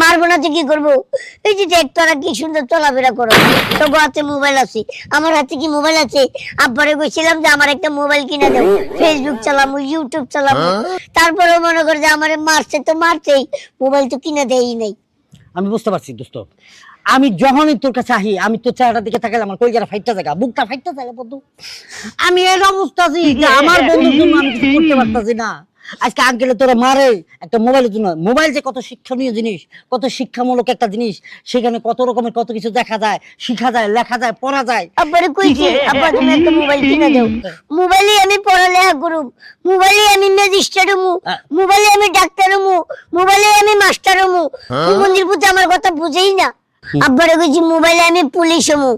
মারবো না তো কি করবো? এই যে দেখ তোরা কি সুন্দর চলাফেরা করো, তোর হাতে মোবাইল আছে, আমার হাতে কি মোবাইল আছে? আব্বারে কইছিলাম যে আমার একটা মোবাইল কিনে দাও, ফেসবুক চালামু, ইউটিউব চালামু। তারপরেও মনে করে যে আমারে মারছে তো মারছেই, মোবাইল তো কিনে দেই নাই। আমি বুঝতে পারছি দোস্ত, আমি যখনই তোর কাছে আহি আমি তোর চেহারার দিকে তাকালে আমার কলিজাটা ফাইটটা জায়গা, বুকটা ফাইটটা জায়গা বন্ধু। আমি এর অবস্থা আছি যে আমার বন্ধুর জন্য আমি কিছু করতে পারতাছি না। আজকে আঙ্কেলে তোরা মারে একটা মোবাইলের জন্য। মোবাইল যে কত শিক্ষণীয় জিনিস, কত শিক্ষামূলক একটা জিনিস, সেখানে কত রকমের কত কিছু দেখা যায়, শিখা যায়, লেখা যায়, পড়া যায়। আব্বারে কইছি আব্বা তুমি একটা মোবাইল কিনে দাও, মোবাইলে আমি পড়ালেখা করুম, মোবাইলে আমি ম্যাজিস্ট্রেট হমু, মোবাইলে আমি ডাক্তার হমু, মোবাইলে আমি মাস্টার হমু। মন্দির পুজো আমার কথা বুঝেই না। আব্বারে কইছি মোবাইলে আমি পুলিশ হমু।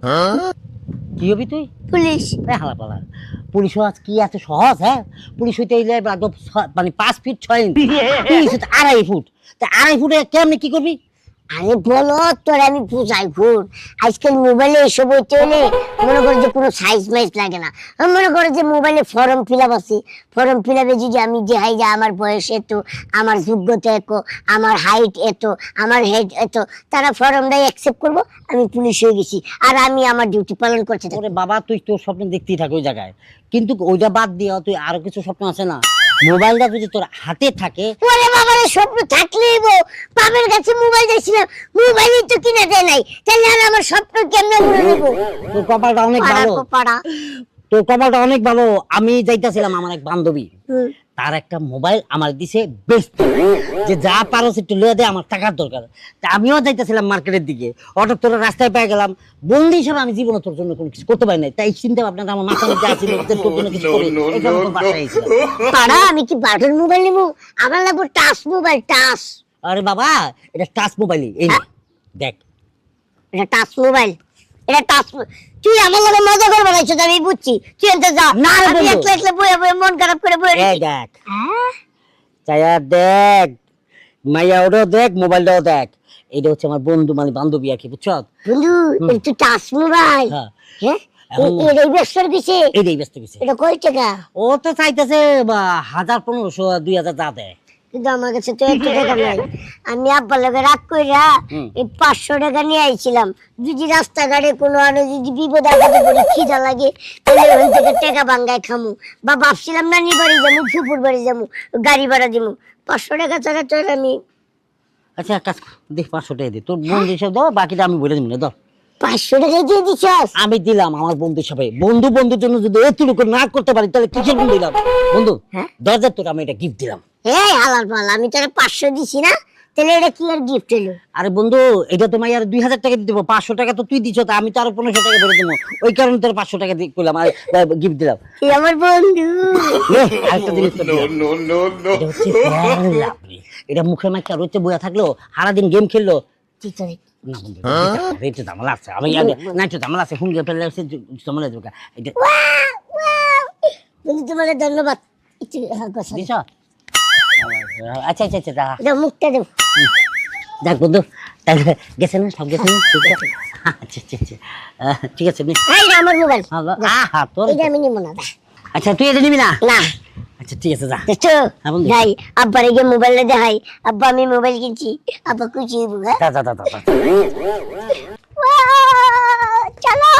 কি হবি তুই? পুলিশ। হালা পালা পুলিশ হওয়া কি আছে সহজ? হ্যাঁ, পুলিশ হইতে হইলে মানে 5 ফিট 6 ইঞ্চি, পুলিশ হচ্ছে 2.5 ফুট। তা 2.5 ফুটে কেমনি কি করবি? আরে বলো তোর আমি বুঝাই ঘুর। আজকাল মোবাইলে এসব হইতে হলে মনে করো যে কোনো সাইজ মাইজ লাগে না। আমি মনে করো যে মোবাইলে ফর্ম ফিল আপ আছে, ফর্ম ফিল আপে যদি আমি দেখাই যে আমার বয়স এত, আমার যোগ্যতা এত, আমার হাইট এত, আমার হেড এত, তারা ফর্মটাই অ্যাকসেপ্ট করবো, আমি পুলিশ হয়ে গেছি আর আমি আমার ডিউটি পালন করতে থাকি। ওরে বাবা, তুই তোর স্বপ্ন দেখতেই থাক ওই জায়গায়, কিন্তু ওইটা বাদ দিয়ে তুই আরো কিছু স্বপ্ন আছে না? মোবাইলটা যদি তোর হাতে থাকে। ওরে বাবা রে, স্বপ্ন থাকলেই বাবার কাছে মোবাইল দেখছিলাম, মোবাইলই তো কিনে দেয় নাই, তাহলে আর আমার স্বপ্ন কেমনে পুরো নেব? তোর কপালটা অনেক ভালো, তোর কপালটা অনেক ভালো। আমি যাইতাছিলাম আমার এক বান্ধবী, তার একটা মোবাইল আমার দিছে বেস্ট, যে যা পারো একটু লয়ে দে, আমার টাকার দরকার। তা আমিও যাইতেছিলাম মার্কেটের দিকে, অটো তোর রাস্তায় পেয়ে গেলাম। বন্ধু হিসাবে আমি জীবনে তোর জন্য কোনো কিছু করতে পারি নাই, তাই চিন্তা ভাবনাটা আমার মাথার মধ্যে আসছিল যে তোর জন্য কিছু করি। এই কারণে তোর বাসায় আইছিলাম। পাড়া আমি কি বাটন মোবাইল নেবো? আমার লাগবে টাচ মোবাইল, টাচ। আরে বাবা, এটা টাচ মোবাইলই, এই নে, দেখ এটা টাচ মোবাইল, এটা টাচ। তুই আমার লগে মজা করবে না, সেটা আমি বুঝছি। তুই এনতে যা না, আমি একলা একলা বইয়া বইয়া মন খারাপ করে বইয়া এই দেখ, চায়া দেখ, মাইয়া ওটাও দেখ, মোবাইলটাও দেখ। এটা হচ্ছে আমার বন্ধু মানে বান্ধবী আর কি, বুঝছ বন্ধু? এটা টাচ মোবাইল। হ্যাঁ, হ্যাঁ, এটাই ব্যস্ত গেছে, এটাই ব্যস্ত গেছে। এটা কয় টাকা? ও তো চাইতেছে 1000, 1500, 2000 যা দেয়। কিন্তু আমার কাছে তো 1 টাকা নাই। আমি আব্বার লগে রাগ কইরা এই 500 টাকা নিয়ে আইছিলাম, যদি রাস্তাঘাটে কোনো আরো যদি বিপদ আপদে পড়ে খিদা লাগে, তাহলে ওই থেকে টাকা ভাঙ্গায় খামু, বা ভাবছিলাম নানি বাড়ি যাবো, ফুপুর বাড়ি যাবো, গাড়ি ভাড়া দিমু। 500 টাকা ছাড়া তো আর আমি। আচ্ছা কাজ দেখ, 500 টাকা দে, তোর বন্ধু হিসাবে দাও, বাকিটা আমি বলে দিব না। দাও 500 টাকা দিয়ে দিছাস? আমি দিলাম আমার বন্ধু হিসাবে। বন্ধু বন্ধুর জন্য যদি এতটুকু না করতে পারি, তাহলে কিসের বন্ধু দিলাম? বন্ধু, 10,000 তোর আমি এটা গিফট দিলাম। এই হালাল পাল, আমি তোরা 500 দিছি না, তাহলে এটা কি আর গিফট হলো? আরে বন্ধু, এটা তোমায় আর 2000 টাকা দিয়ে দেবো, 500 টাকা তো তুই দিছ, তা আমি তো আরো 1500 টাকা ভরে দেবো। ওই কারণে তোর 500 টাকা দিয়ে করলাম আর গিফট দিলাম। তুই আমার বন্ধু। আরেকটা জিনিস তো দিলাম। এটা হচ্ছে ফ্যান লাভলি। এটা মুখে মাখা রোজে বইয়া থাকলো, সারাদিন গেম খেললো। কি করে? না বন্ধু, রেটে ঝামেলা আছে, আমি না একটু ঝামেলা আছে, হুঙ্গে ফেলে ঝামেলা দেবো। এটা বন্ধু তোমাকে ধন্যবাদ। একটু দিছ? আচ্ছা আচ্ছা আচ্ছা, এটা মুখটা দেব। দেখ বন্ধু, তাহলে গেছে না, সব গেছে না? আচ্ছা আচ্ছা আচ্ছা, ঠিক আছে। এই না আমার মোবাইল, তোর এটা আমি নিব না। আচ্ছা, তুই এটা নিবি না? না। আচ্ছা ঠিক আছে, যা। দেখছো ভাই, আব্বারে গিয়ে মোবাইলে দেখাই, আব্বা আমি মোবাইল কিনছি, আব্বা খুশি হইব। যা যা যা যা। চলো।